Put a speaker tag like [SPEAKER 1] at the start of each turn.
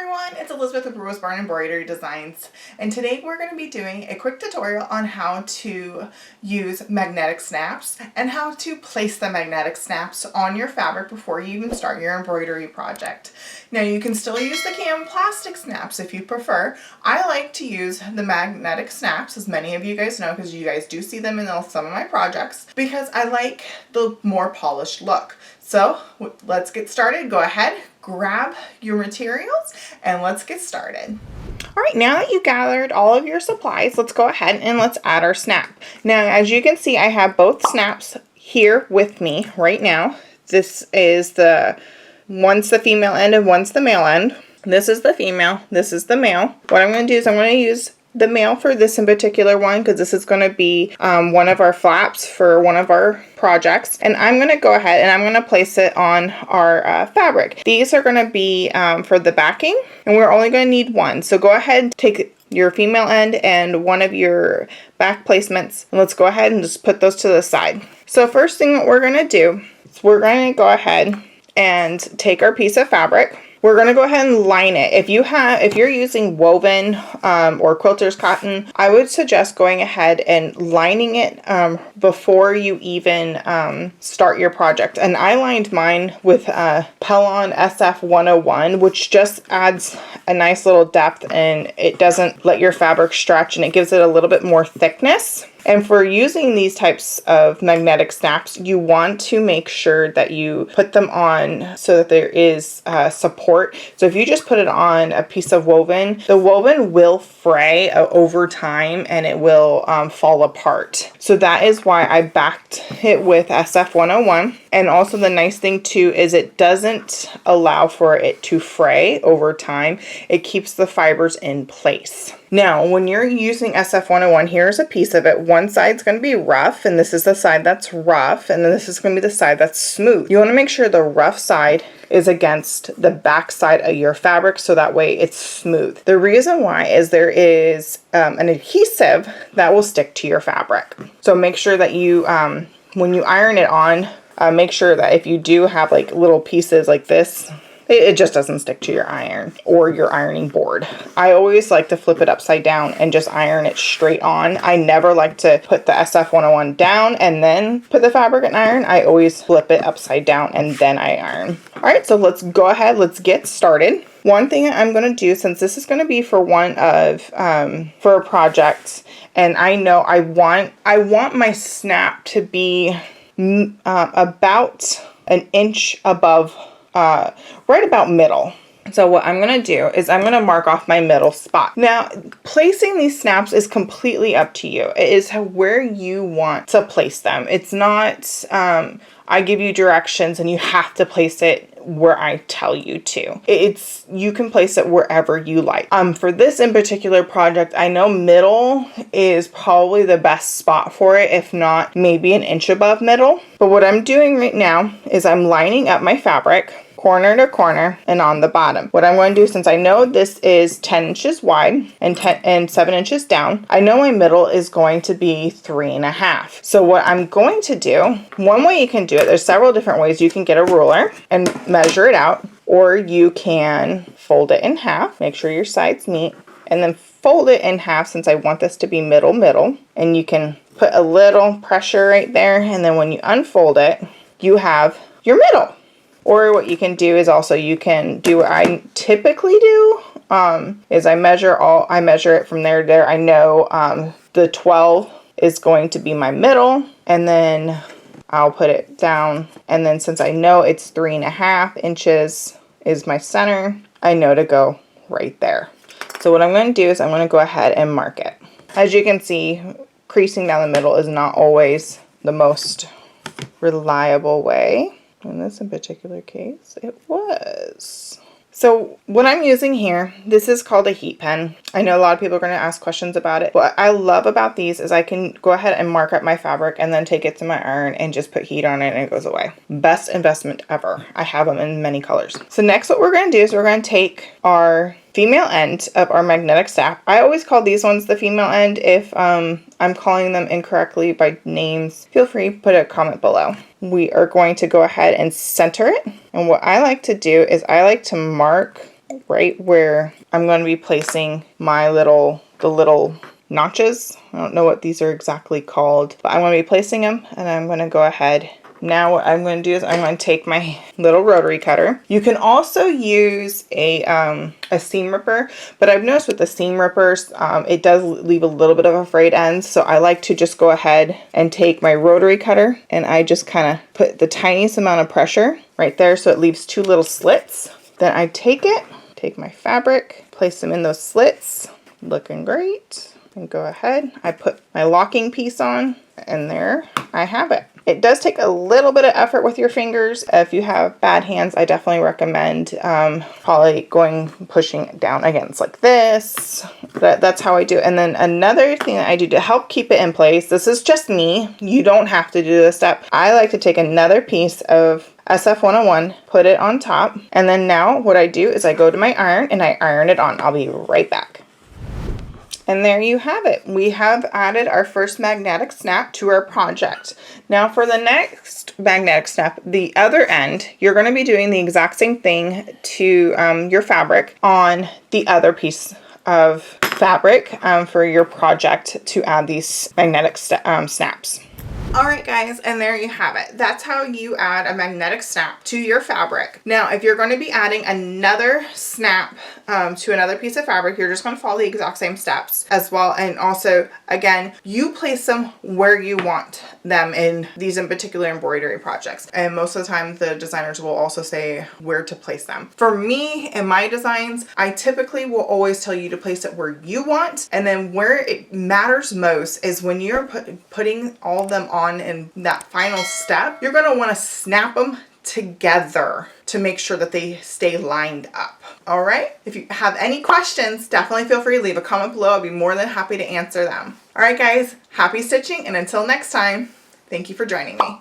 [SPEAKER 1] everyone, it's Elizabeth with Rose Barn Embroidery Designs, and today we're going to be doing a quick tutorial on how to use magnetic snaps and how to place the magnetic snaps on your fabric before you even start your embroidery project. Now you can still use the cam plastic snaps if you prefer. I like to use the magnetic snaps, as many of you guys know, because you guys do see them in some of my projects, because I like the more polished look. So let's get started. Go ahead, grab your materials, and let's get started. All right, now that you gathered all of your supplies, let's go ahead and let's add our snap. Now, as you can see, I have both snaps here with me right now. This is one's the female end and one's the male end. This is the female, this is the male. What I'm going to do is I'm going to use the male for this in particular one because this is going to be one of our flaps for one of our projects, and I'm going to go ahead and I'm going to place it on our fabric. These are going to be for the backing, and we're only going to need one. So go ahead and take your female end and one of your back placements, and let's go ahead and just put those to the side. So first thing that we're going to do is we're going to go ahead and take our piece of fabric. We're going to go ahead and line it. If you're using woven or quilter's cotton, I would suggest going ahead and lining it before you even start your project. And I lined mine with Pellon SF101, which just adds a nice little depth, and it doesn't let your fabric stretch, and it gives it a little bit more thickness. And for using these types of magnetic snaps, you want to make sure that you put them on so that there is support. So if you just put it on a piece of woven, the woven will fray over time and it will fall apart. So that is why I backed it with SF101. And also the nice thing too is it doesn't allow for it to fray over time. It keeps the fibers in place. Now, when you're using SF101, here's a piece of it. One side's going to be rough, and this is the side that's rough, and then this is going to be the side that's smooth. You want to make sure the rough side is against the back side of your fabric, so that way it's smooth. The reason why is there is an adhesive that will stick to your fabric. So make sure that you, when you iron it on, make sure that if you do have like little pieces like this, it just doesn't stick to your iron or your ironing board. I always like to flip it upside down and just iron it straight on. I never like to put the SF101 down and then put the fabric in iron. I always flip it upside down and then I iron. All right, so let's go ahead, let's get started. One thing I'm going to do, since this is going to be for for a project, and I know I want my snap to be about an inch above right about middle. So what I'm going to do is I'm going to mark off my middle spot. Now, placing these snaps is completely up to you. It is where you want to place them. It's not, I give you directions and you have to place it where I tell you to. You can place it wherever you like. For this in particular project, I know middle is probably the best spot for it, if not maybe an inch above middle. But what I'm doing right now is I'm lining up my fabric corner to corner and on the bottom. What I'm going to do, since I know this is 10 inches wide and 7 inches down, I know my middle is going to be 3.5. So what I'm going to do, one way you can do it, there's several different ways. You can get a ruler and measure it out, or you can fold it in half, make sure your sides meet, and then fold it in half since I want this to be middle, and you can put a little pressure right there, and then when you unfold it, you have your middle. Or what you can do is also you can do what I typically do, is I measure it from there to there. I know the 12 is going to be my middle, and then I'll put it down. And then since I know it's 3.5 inches is my center, I know to go right there. So what I'm going to do is I'm going to go ahead and mark it. As you can see, creasing down the middle is not always the most reliable way. In this in particular case, it was. So what I'm using here, this is called a heat pen. I know a lot of people are going to ask questions about it. What I love about these is I can go ahead and mark up my fabric and then take it to my iron and just put heat on it and it goes away. Best investment ever. I have them in many colors. So next what we're going to do is we're going to take our female end of our magnetic snap. I always call these ones the female end. If I'm calling them incorrectly by names, feel free to put a comment below. We are going to go ahead and center it. And what I like to do is I like to mark right where I'm going to be placing my the little notches. I don't know what these are exactly called, but I'm going to be placing them, and I'm going to go ahead. Now what I'm going to do is I'm going to take my little rotary cutter. You can also use a seam ripper, but I've noticed with the seam rippers, it does leave a little bit of a frayed end. So I like to just go ahead and take my rotary cutter, and I just kind of put the tiniest amount of pressure right there so it leaves two little slits. Then I take my fabric, place them in those slits, looking great. And go ahead, I put my locking piece on, and there I have it. It does take a little bit of effort with your fingers. If you have bad hands, I definitely recommend probably pushing it down against like this. That's how I do it. And then another thing that I do to help keep it in place, this is just me. You don't have to do this step. I like to take another piece of SF101, put it on top, and then now what I do is I go to my iron and I iron it on. I'll be right back. And there you have it. We have added our first magnetic snap to our project. Now for the next magnetic snap, the other end, you're going to be doing the exact same thing to your fabric on the other piece of fabric for your project to add these magnetic snaps. Alright guys, and there you have it. That's how you add a magnetic snap to your fabric. Now, if you're going to be adding another snap to another piece of fabric, you're just going to follow the exact same steps as well. And also, again, you place them where you want them in particular embroidery projects. And most of the time, the designers will also say where to place them. For me, in my designs, I typically will always tell you to place it where you want. And then where it matters most is when you're putting all of them on in that final step, you're going to want to snap them together to make sure that they stay lined up. All right. If you have any questions, definitely feel free to leave a comment below. I'll be more than happy to answer them. All right, guys, happy stitching. And until next time, thank you for joining me.